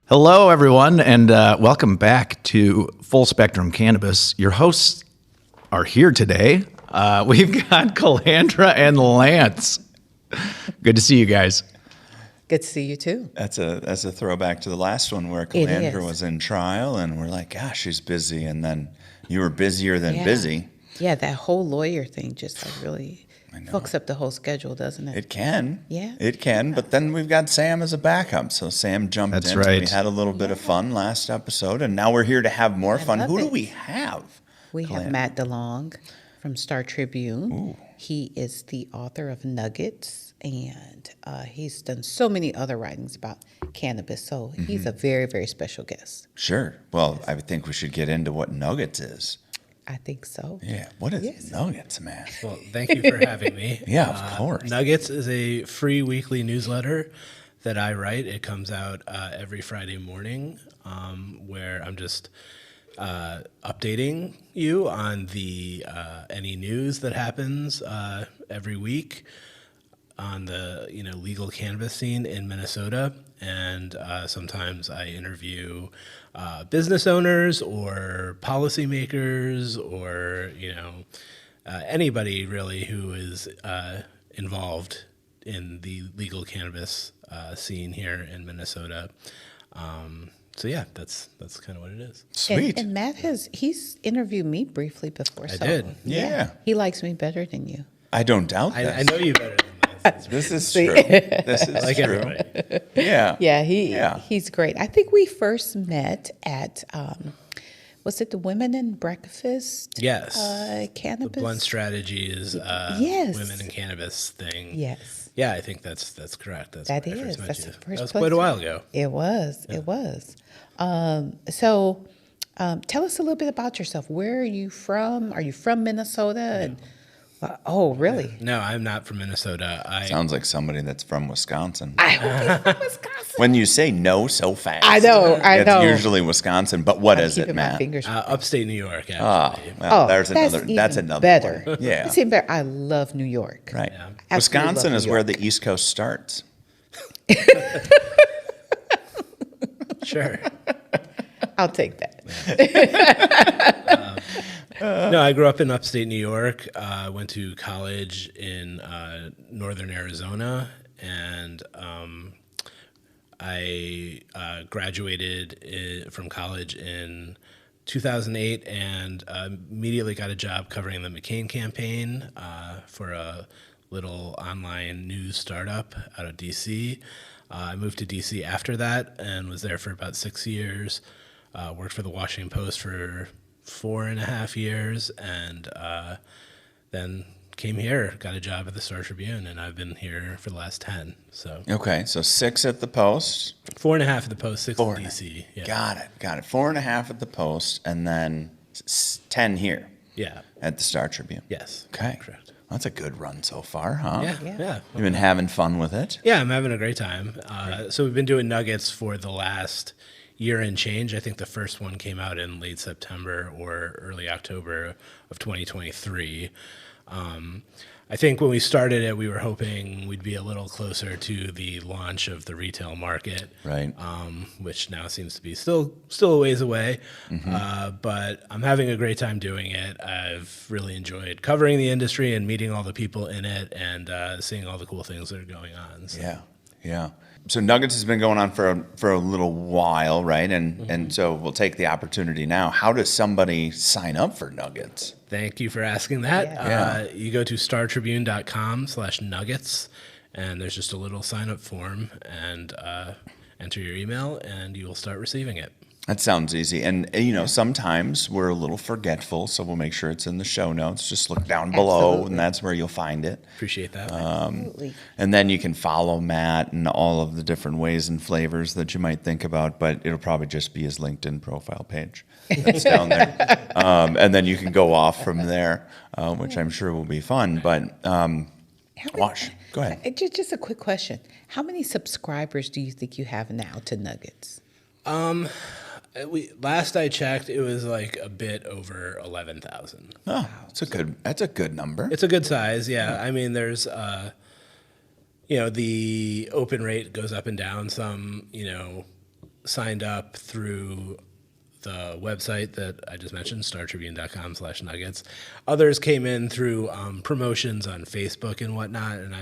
Hello, everyone, and welcome back to Full Spectrum Cannabis. Your hosts are here today. We've got Calandra and Lance. Good to see you guys. Good to see you too. That's a throwback to the last one where Calandra was in trial, and we're like, gosh, she's busy, and then you were busier than busy. Yeah, that whole lawyer thing just really fucks up the whole schedule, doesn't it? It can. Yeah. It can, but then we've got Sam as a backup. So Sam jumped in. That's right. We had a little bit of fun last episode, and now we're here to have more fun. Who do we have? We have Matt DeLong from Star Tribune. Ooh. He is the author of Nuggets, and he's done so many other writings about cannabis. So he's a very, very special guest. Sure. Well, I think we should get into what Nuggets is. I think so. Yeah. What is Nuggets, man? Well, thank you for having me. Yeah, of course. Nuggets is a free weekly newsletter that I write. It comes out every Friday morning, where I'm just updating you on the any news that happens every week on the legal cannabis scene in Minnesota, and sometimes I interview business owners or policymakers or anybody really who is involved in the legal cannabis scene here in Minnesota. So yeah, that's kind of what it is. Sweet. And Matt he's interviewed me briefly before. I did. Yeah. He likes me better than you. I don't doubt that. I know you better than that. This is true. This is Like true. everybody. Yeah. Yeah, he's great. I think we first met at was it the Women in Breakfast? Yes. Cannabis. The Blunt Strategies, Yes. Women in Cannabis thing. Yes, Yeah, I think that's correct. That's that when I is. first met That's you. the first. That was place quite a while ago. It was. Yeah. It was. So, tell us a little bit about yourself. Where are you from? Are you from Minnesota? And oh, really? No, I'm not from Minnesota. Sounds like somebody that's from Wisconsin. I hope he's from Wisconsin. When you say no so fast. I know. It's usually Wisconsin, but what is it, Keeping my Matt? fingers. Upstate New York, Oh, actually. well, that's that's even another better. one. Yeah. It's even better. I love New York. Right. Yeah. Absolutely Wisconsin love is New where York. the East Coast starts. Sure. I'll take that. No, I grew up in upstate New York. Went to college in northern Arizona, and I graduated from college in 2008 and immediately got a job covering the McCain campaign for a little online news startup out of D.C. I moved to D.C. after that and was there for about 6 years. Worked for the Washington Post for 4.5 years, and then came here, got a job at the Star Tribune, and I've been here for the last 10. So Okay, so 6 at the Post. 4.5 at the Post, 6 at DC. Yeah. Got it. 4.5 at the Post, and then 10 here Yeah. at the Star Tribune. Yes. Okay. Correct. That's a good run so far, huh? Yeah. You've been having fun with it? Yeah, I'm having a great time. So we've been doing Nuggets for the last year and change. I think the first one came out in late September or early October of 2023. I think when we started it, we were hoping we'd be a little closer to the launch of the retail market, Right. which now seems to be still a ways away. But I'm having a great time doing it. I've really enjoyed covering the industry and meeting all the people in it and seeing all the cool things that are going on. So. Yeah. So Nuggets has been going on for a little while, right? And so we'll take the opportunity now. How does somebody sign up for Nuggets? Thank you for asking that. Yeah. You go to startribune.com/nuggets, and there's just a little sign-up form, and enter your email, and you will start receiving it. That sounds easy. And, sometimes we're a little forgetful, so we'll make sure it's in the show notes. Just look down below, Absolutely. and that's where you'll find it. Appreciate that. Absolutely. And then you can follow Matt and all of the different ways and flavors that you might think about, but it'll probably just be his LinkedIn profile page that's down there. And then you can go off from there, which I'm sure will be fun. But go ahead. Just a quick question. How many subscribers do you think you have now to Nuggets? Last I checked, it was like a bit over 11,000. Oh, that's a good number. It's a good size, yeah. I mean, there's, the open rate goes up and down some, signed up through the website that I just mentioned, startribune.com/nuggets. Others came in through promotions on Facebook and whatnot. And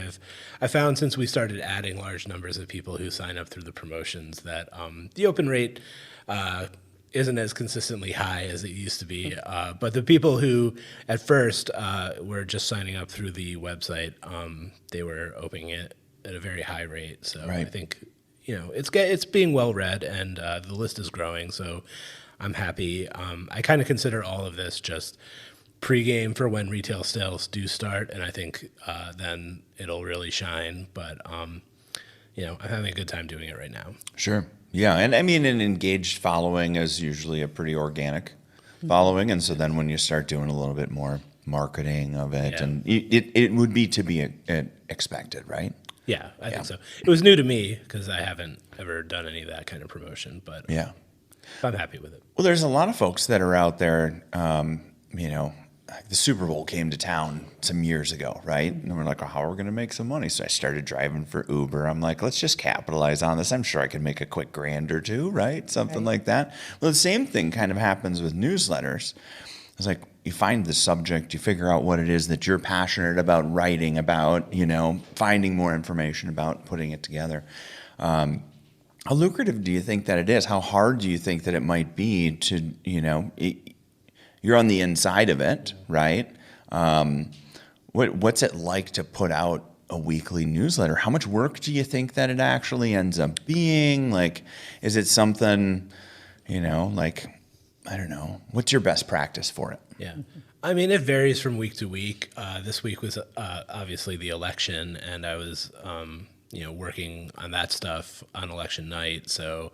I found since we started adding large numbers of people who sign up through the promotions that the open rate isn't as consistently high as it used to be. But the people who at first were just signing up through the website, they were opening it at a very high rate. So I think, it's being well read, and the list is growing. So I'm happy. I kind of consider all of this just pregame for when retail sales do start, and I think then it'll really shine. But I'm having a good time doing it right now. Sure. Yeah. And I mean, an engaged following is usually a pretty organic following. And so then when you start doing a little bit more marketing of it, and it would be to be expected, right? Yeah, I think so. It was new to me because I haven't ever done any of that kind of promotion, but Yeah. I'm happy with it. Well, there's a lot of folks that are out there, the Super Bowl came to town some years ago, right? And we're like, how are we going to make some money? So I started driving for Uber. I'm like, let's just capitalize on this. I'm sure I can make a quick $1,000 or $2,000, right? Something like that. Well, the same thing kind of happens with newsletters. It's like you find the subject, you figure out what it is that you're passionate about writing about, finding more information about, putting it together. How lucrative do you think that it is? How hard do you think that it might be to, you're on the inside of it, right? What's it like to put out a weekly newsletter? How much work do you think that it actually ends up being? Like, is it something, I don't know. What's your best practice for it? Yeah. I mean, it varies from week to week. This week was obviously the election, and I was, working on that stuff on election night. So,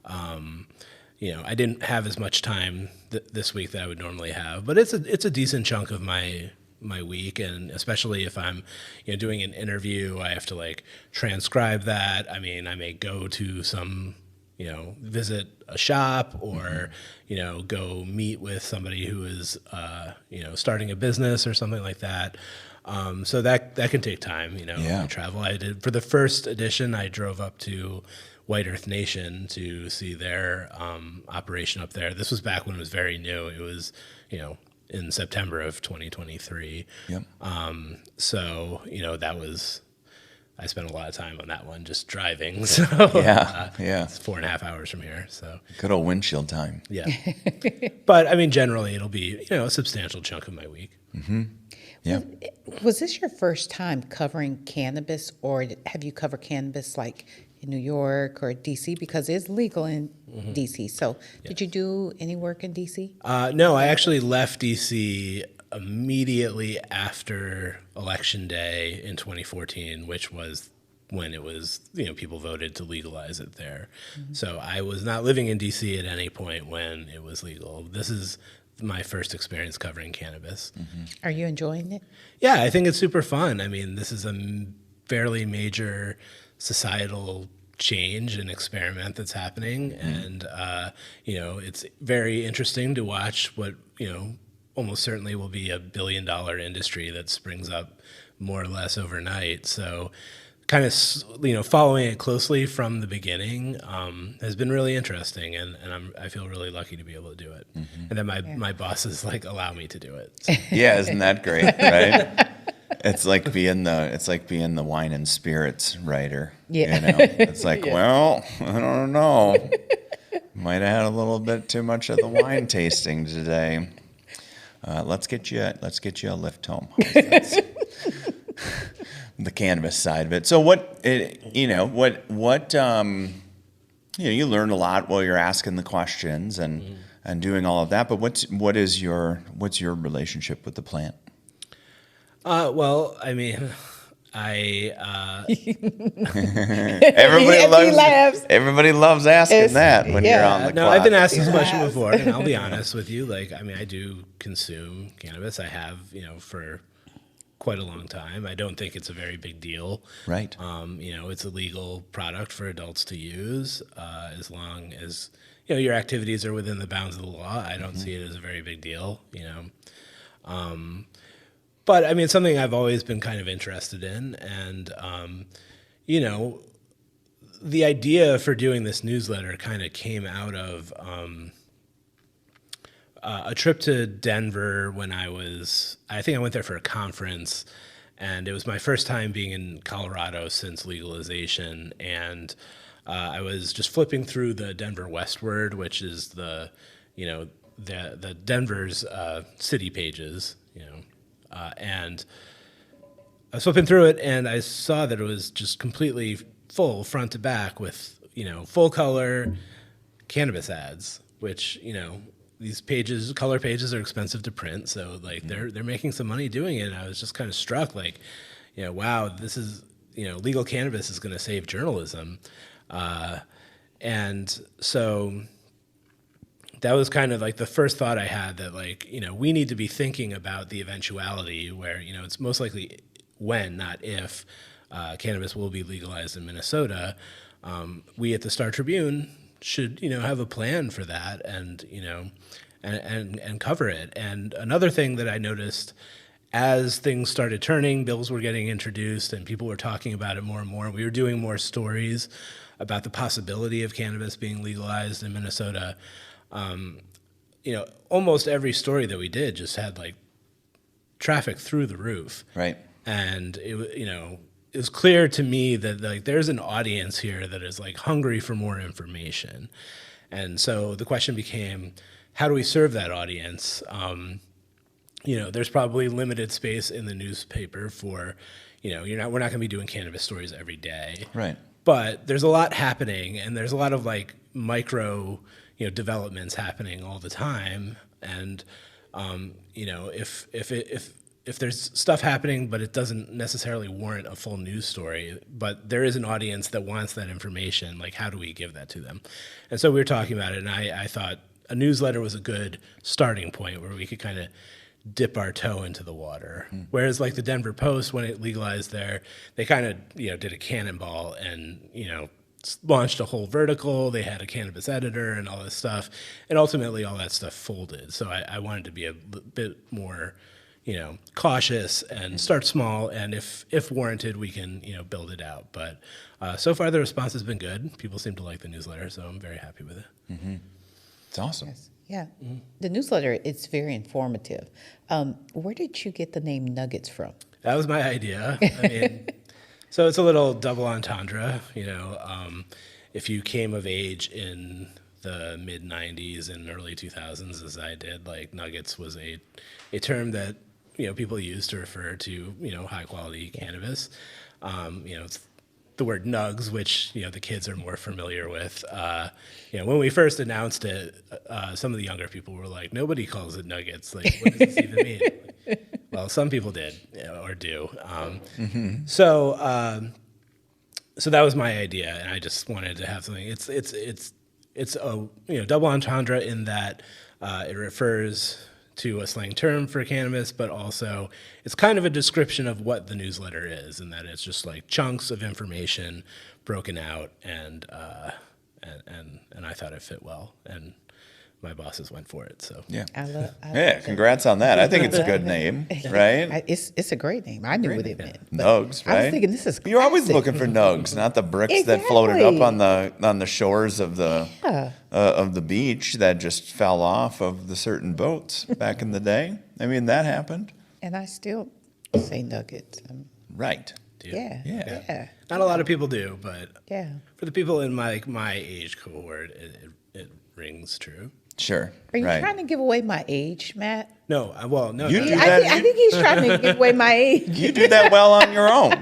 I didn't have as much time this week that I would normally have, but it's a decent chunk of my week. And especially if I'm, doing an interview, I have to transcribe that. I mean, I may go to some, visit a shop or, go meet with somebody who is, starting a business or something like that. So that can take time, I travel. I did for the first edition, I drove up to White Earth Nation to see their operation up there. This was back when it was very new. It was, in September of 2023. Yep. So, I spent a lot of time on that one just driving. So it's 4.5 hours from here. So good old windshield time. Yeah. But I mean, generally it'll be, a substantial chunk of my week. Mm-hmm. Yeah. Was this your first time covering cannabis, or have you covered cannabis in New York or DC? Because it's legal in DC. So did you do any work in DC? No, I actually left DC immediately after Election Day in 2014, which was when it was, people voted to legalize it there. Mm-hmm. So I was not living in DC at any point when it was legal. This is my first experience covering cannabis. Mm-hmm. Are you enjoying it? Yeah, I think it's super fun. I mean, this is a fairly major societal change and experiment that's happening. And, it's very interesting to watch what, almost certainly will be $1 billion industry that springs up more or less overnight. So kind of, following it closely from the beginning has been really interesting. And I feel really lucky to be able to do it. Mm-hmm. And then my bosses allow me to do it. So. Yeah. Isn't that great? Right. It's like being the wine and spirits writer. Yeah. It's like, well, I don't know. Might have had a little bit too much of the wine tasting today. Let's get you a lift home. The cannabis side of it. So you learn a lot while you're asking the questions and doing all of that. But what's your relationship with the plant? Well, I mean, everybody loves asking that when you're on the clock. I've been asked this question before, and I'll be honest with you. I do consume cannabis. I have, for quite a long time. I don't think it's a very big deal. Right. It's a legal product for adults to use as long as, your activities are within the bounds of the law. I don't see it as a very big deal, But I mean, it's something I've always been kind of interested in, and the idea for doing this newsletter kind of came out of a trip to Denver when I think I went there for a conference, and it was my first time being in Colorado since legalization. And I was just flipping through the Denver Westward, which is the Denver's city pages, and I was flipping through it, and I saw that it was just completely full front to back with, full color cannabis ads, which, these pages, color pages are expensive to print. So like they're making some money doing it. And I was just kind of struck like, wow, this is, legal cannabis is going to save journalism. And so that was kind of like the first thought I had that like, we need to be thinking about the eventuality where, it's most likely when, not if, cannabis will be legalized in Minnesota. We at the Star Tribune should, have a plan for that and, and cover it. And another thing that I noticed as things started turning, bills were getting introduced and people were talking about it more and more. We were doing more stories about the possibility of cannabis being legalized in Minnesota. Almost every story that we did just had like traffic through the roof. Right. And it was clear to me that like there's an audience here that is like hungry for more information. And so the question became, how do we serve that audience? There's probably limited space in the newspaper for, we're not going to be doing cannabis stories every day. Right. But there's a lot happening, and there's a lot of like micro, developments happening all the time. And if there's stuff happening, but it doesn't necessarily warrant a full news story, but there is an audience that wants that information, like how do we give that to them? And so we were talking about it, and I thought a newsletter was a good starting point where we could kind of dip our toe into the water. Whereas like the Denver Post, when it legalized there, they kind of, did a cannonball and, launched a whole vertical. They had a cannabis editor and all this stuff. And ultimately all that stuff folded. So I wanted to be a bit more, cautious and start small. And if warranted, we can, build it out. But so far the response has been good. People seem to like the newsletter, so I'm very happy with it. Mm-hmm. It's awesome. Yes. Yeah. The newsletter, it's very informative. Where did you get the name Nuggets from? That was my idea. I mean, so it's a little double entendre, if you came of age in the mid 90s and early 2000s, as I did, like nuggets was a term that, people used to refer to, high quality cannabis. It's the word nugs, which, the kids are more familiar with. When we first announced it, some of the younger people were like, nobody calls it nuggets. Like, what does this even mean? Well, some people did or do. So that was my idea, and I just wanted to have something. It's a double entendre in that it refers to a slang term for cannabis, but also it's kind of a description of what the newsletter is, and that it's just like chunks of information broken out, and I thought it fit well, and my bosses went for it. So Yeah. I love Congrats on that. I think it's a good name, right? It's a great name. I knew what it meant. but Nugs, right? I was thinking this is You're always classic. looking for nugs, not the bricks that floated up Exactly. on the shores of the beach that just fell off of the certain boats back in the day. I mean, that happened. And I still say Nuggets. Right. Yeah. Yeah. Yeah. not a lot of people do, but Yeah. for the people in my age cohort, it rings true. Sure. Are you right. trying to give away my age, Matt? No, no. You no, do I that. think he's trying to give away my age. You do that well on your own.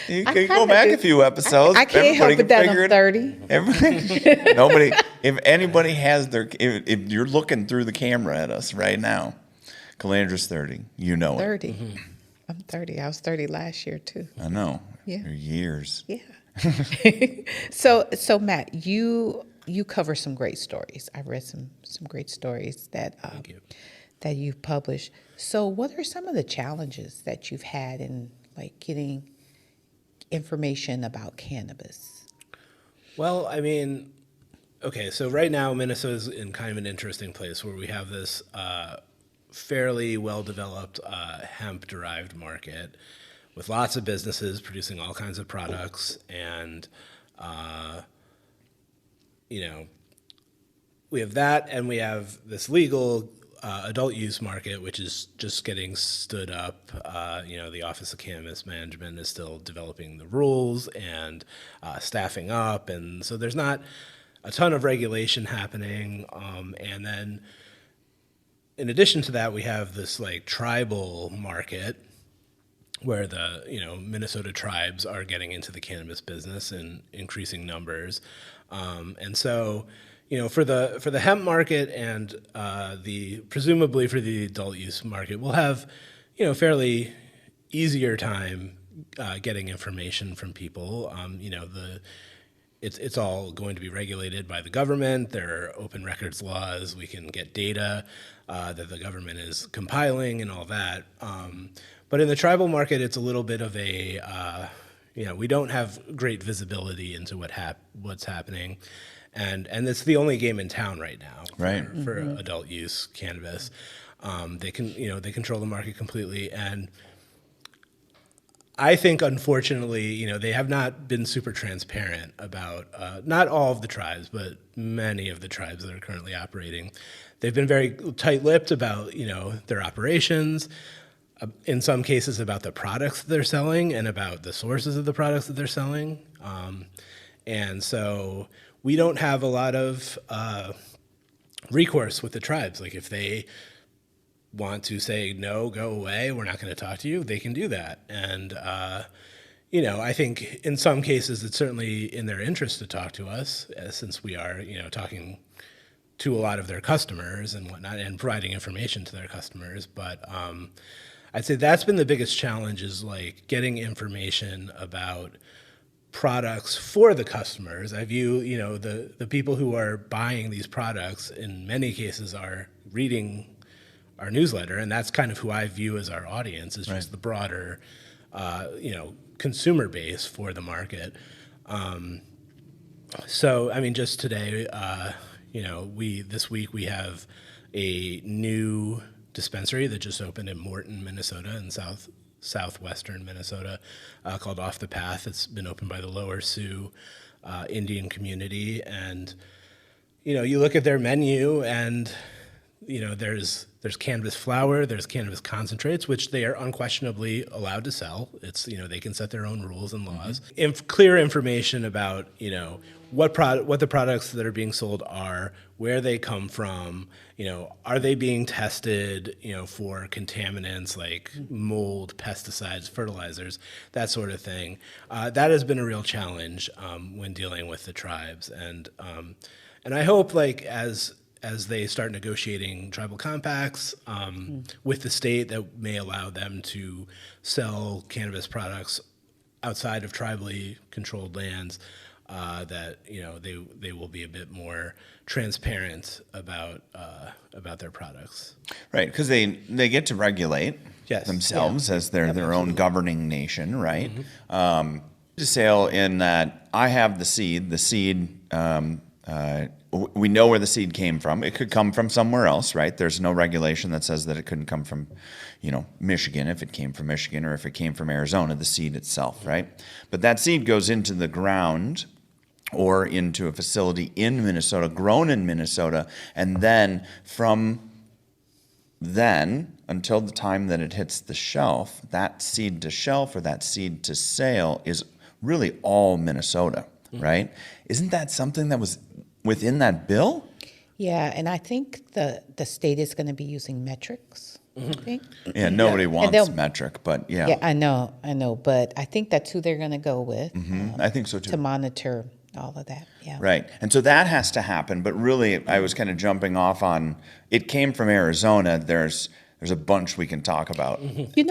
You I can go kinda back do. a few episodes. I can't help Everybody it that can figure I'm 30. Everybody, nobody. If anybody has if you're looking through the camera at us right now, Calandra's 30. You know it. 30. I'm 30. I was 30 last year, too. I know. Yeah. Your years. Yeah. So Matt, you cover some great stories. I've read some great stories that you. that you've published. So what are some of the challenges that you've had in like getting information about cannabis? Well, I mean, okay, so right now Minnesota's in kind of an interesting place where we have this fairly well-developed hemp-derived market with lots of businesses producing all kinds of products, and You know, we have that, and we have this legal adult use market, which is just getting stood up. You know, the Office of Cannabis Management is still developing the rules and staffing up, and so there's not a ton of regulation happening. And then, in addition to that, we have this like tribal market where the Minnesota tribes are getting into the cannabis business in increasing numbers, and so. For the hemp market and presumably for the adult use market, we'll have fairly easier time getting information from people. It's all going to be regulated by the government. There are open records laws. We can get data that the government is compiling and all that. But in the tribal market, it's a little bit of a we don't have great visibility into what's happening. And it's the only game in town right now for adult use cannabis. They control the market completely, and I think unfortunately, they have not been super transparent about not all of the tribes, but many of the tribes that are currently operating. They've been very tight-lipped about their operations. In some cases, about the products that they're selling and about the sources of the products that they're selling, and so. We don't have a lot of recourse with the tribes. Like if they want to say, no, go away, we're not going to talk to you, they can do that. And, I think in some cases it's certainly in their interest to talk to us since we are, talking to a lot of their customers and whatnot and providing information to their customers. But I'd say that's been the biggest challenge is like getting information about products for the customers. I view, the people who are buying these products in many cases are reading our newsletter, and that's kind of who I view as our audience, is just the broader, consumer base for the market. So, I mean, just today, this week we have a new dispensary that just opened in Morton, Minnesota, in southwestern Minnesota, called Off the Path. It's been opened by the Lower Sioux Indian community, and you look at their menu, and there's cannabis flower, there's cannabis concentrates, which they are unquestionably allowed to sell. It's they can set their own rules and laws. Clear information about what the products that are being sold are, where they come from, are they being tested, for contaminants like mold, pesticides, fertilizers, that sort of thing. That has been a real challenge when dealing with the tribes, and I hope as they start negotiating tribal compacts with the state that may allow them to sell cannabis products outside of tribally controlled lands, that they will be a bit more transparent about their products. Right, because they get to regulate themselves as their own governing nation, right? Mm-hmm. To sale in that I have the seed. The seed, we know where the seed came from. It could come from somewhere else, right? There's no regulation that says that it couldn't come from, Michigan, if it came from Michigan, or if it came from Arizona, the seed itself, right? But that seed goes into the ground or into a facility in Minnesota, grown in Minnesota, and then from then until the time that it hits the shelf, that seed to shelf or that seed to sale is really all Minnesota, right? Isn't that something that was within that bill? Yeah, and I think the state is going to be using metrics. I think. Yeah, nobody wants metric, but yeah. Yeah, I know, but I think that's who they're going to go with. I think so too. To monitor all of that, yeah. Right, and so that has to happen, but really I was kind of jumping off on, it came from Arizona, there's a bunch we can talk about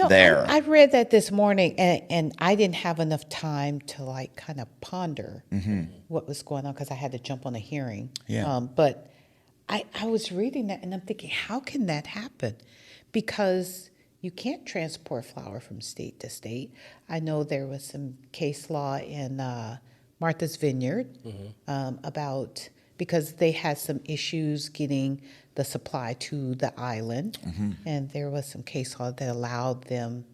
there. I read that this morning, and I didn't have enough time to kind of ponder what was going on because I had to jump on a hearing. Yeah. But I was reading that, and I'm thinking, how can that happen? Because you can't transport flower from state to state. I know there was some case law in Martha's Vineyard about, because they had some issues getting the supply to the island, and there was some case law that allowed them,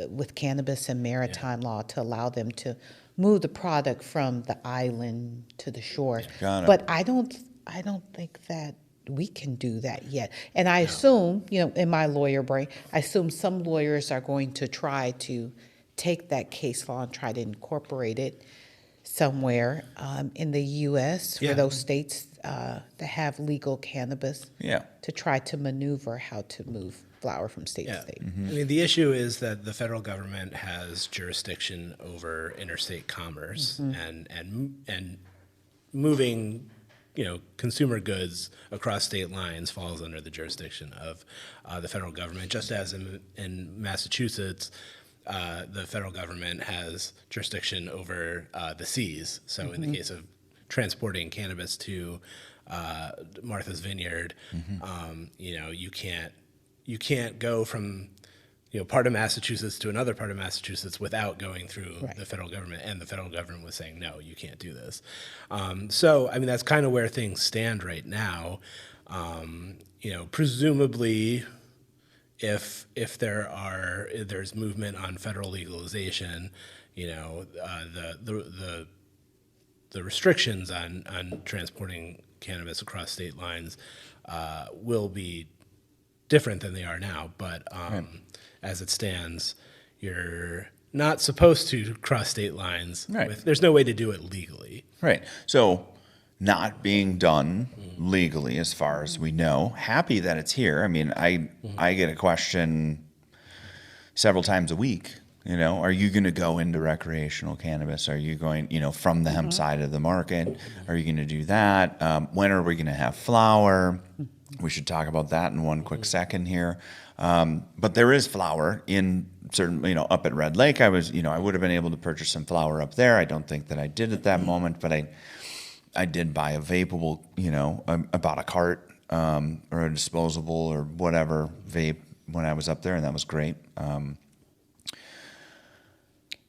with cannabis and maritime law, to allow them to move the product from the island to the shore. Got it. But I don't think that we can do that yet. And I assume, in my lawyer brain, I assume some lawyers are going to try to take that case law and try to incorporate it somewhere in the U.S. for those states that have legal cannabis. Yeah. To try to maneuver how to move flower from state to state. I mean, the issue is that the federal government has jurisdiction over interstate commerce, and moving, consumer goods across state lines falls under the jurisdiction of the federal government. Just as in Massachusetts, the federal government has jurisdiction over the seas. So in the case of transporting cannabis to Martha's Vineyard, you can't go from part of Massachusetts to another part of Massachusetts without going through the federal government, and the federal government was saying, no, you can't do this. So, I mean, that's kind of where things stand right now. Presumably, if there's movement on federal legalization, the restrictions on transporting cannabis across state lines will be different than they are now. But as it stands, you're not supposed to cross state lines. Right. There's no way to do it legally. Right. So not being done legally as far as we know. Happy that it's here. I mean, I get a question several times a week. Are you going to go into recreational cannabis? Are you going, from the hemp side of the market? Are you going to do that? When are we going to have flower? We should talk about that in one quick second here. But there is flower in certain, up at Red Lake. I would have been able to purchase some flower up there. I don't think that I did at that moment, but I did buy a vapable, about a cart or a disposable or whatever vape when I was up there, and that was great.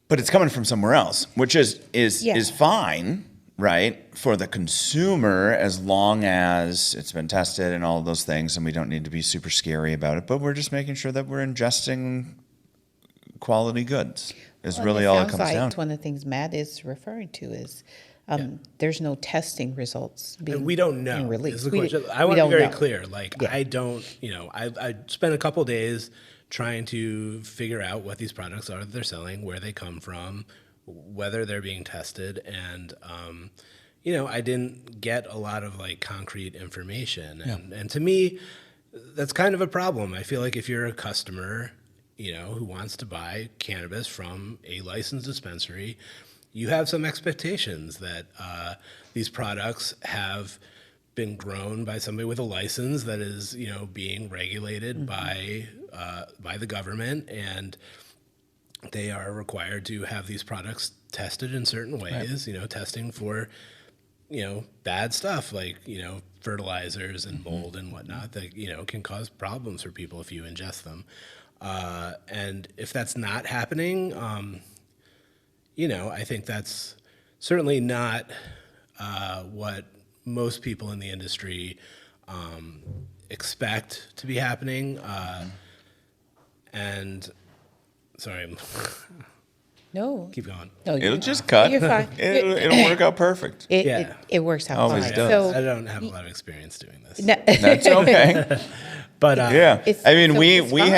But it's coming from somewhere else, which is fine, right, for the consumer, as long as it's been tested and all of those things, and we don't need to be super scary about it. But we're just making sure that we're ingesting quality goods is really all it comes down to. One of the things Matt is referring to is there's no testing results being And we don't know. being released. Is the We- question. I we want to don't be very know. clear. I don't, I spent a couple days trying to figure out what these products are that they're selling, where they come from, whether they're being tested, and I didn't get a lot of concrete information. And to me, that's kind of a problem. I feel like if you're a customer, who wants to buy cannabis from a licensed dispensary, you have some expectations that these products have been grown by somebody with a license that is, being regulated by the government, and they are required to have these products tested in certain ways. Testing for, bad stuff like fertilizers and mold and whatnot that can cause problems for people if you ingest them. And if that's not happening, I think that's certainly not what most people in the industry expect to be happening. And sorry, No. keep going. No, It'll just cut. You're fine. It'll work out perfect. It works out Always fine. does. So, I don't have a lot of experience doing this, That's okay. but Yeah. It's- I mean, so we it's we fine.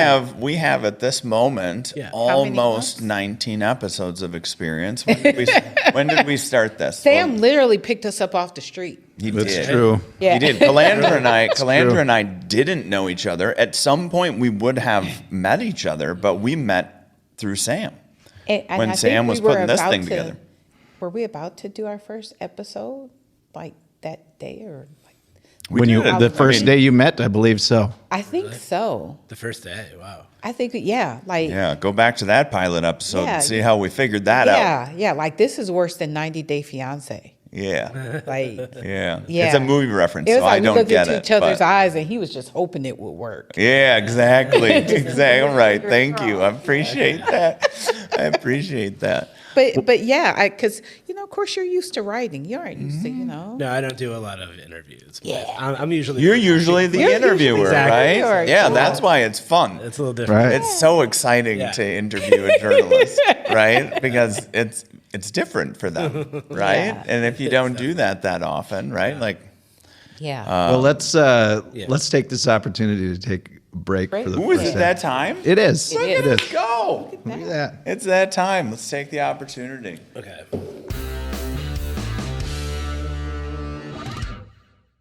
have at this moment Yeah. How many almost months? 19 episodes of experience. When did we start this? Sam Well, literally picked us up off the street. he That's did. true. Yeah. He did. Calandra true. and I didn't know each other. At some point, we would have met each other, but we met through Sam. And When I think Sam was we were putting this about thing to- together. Were we about to do our first episode that day or We When you did. the first day you met, I believe so. I think so. the first day, wow. I think Yeah, go back to that pilot episode Yeah. and see how we figured that out. yeah, this is worse than 90 Day Fiance. Yeah. Like Yeah. Yeah. It's a movie reference, it was so like I we don't looked get into it. each other's but- eyes and he was just hoping it would work. Yeah, exactly. Exactly. Right. Thank you. I appreciate that. I appreciate that. But yeah, because of course you're used to writing. You aren't used to, No, I don't do a lot of interviews. But Yeah. I'm usually You're usually the You're interviewer, usually- right? Exactly. Yeah, Cool. that's why it's fun. It's a little different. Right. It's so exciting Yeah. to interview a journalist, right? Because it's it's different for them, right? Yeah. And if you don't do that often, right? Like, Yeah. Well, let's take this opportunity to take a break for the. ooh, is it that time? It is. It It is. is. Go. Look at that. It's that time. Let's take the opportunity. Okay.